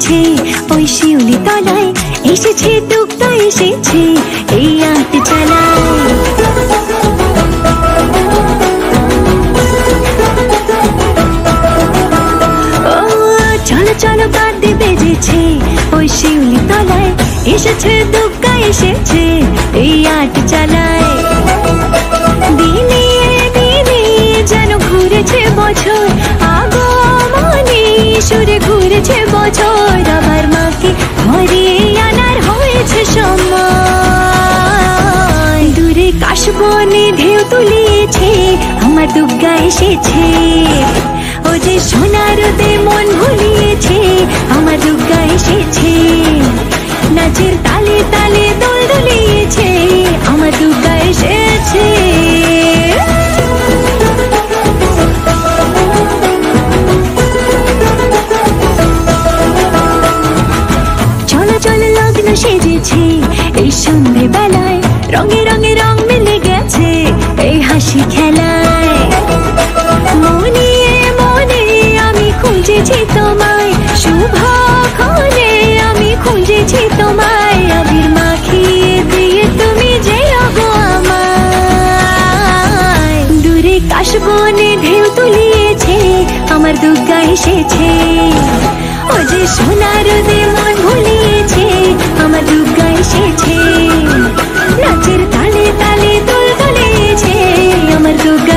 এসেছে ওই শিউলি তলায়, এসেছে দুগ্গা এসেছে এই আট চালায়। ও চলো চলো বাদ্যে বেজেছে ওই শিউলি তলায়, এসেছে দুগ্গা এসেছে এই আট চালায়। দিনে দিনে যেন ঘুরেছে বছর, আগমনে সুরে ঘুরেছে বছর, আবার মাকে ঘরে আনার হয়েছে সময়। দূরে কাশবনে ঢেউ তুলিয়েছে আমার দুগ্গা এসেছে, ও যে সোনার রোদে মন ভুলিয়েছে আমার দুগ্গা এসেছে। নাচের তালে তালে দোল দুলিয়েছে আমার দুগ্গা এসেছে। চলো চলো লগ্ন সেজেছে এই সন্ধ্যে বেলায়, রঙে রঙে রং মিলে গেছে এই হাসি খেলায়। মনে মনে আমি খুঁজেছি তোমায়, শুভক্ষণে আমি খুঁজেছি তোমায়, আবির মাখিয়ে দিয়ে তুমি যেও গো আমায়। দূরে কাশবনে ঢেউ তুলিয়েছে আমার দুগ্গা এসেছে, ও যে সোনার রোদে মন ভুলিয়েছে আমার দুগ্গা এসেছে। নাচের তালে তালে দোল দুলিয়েছে আমার দুগ্গা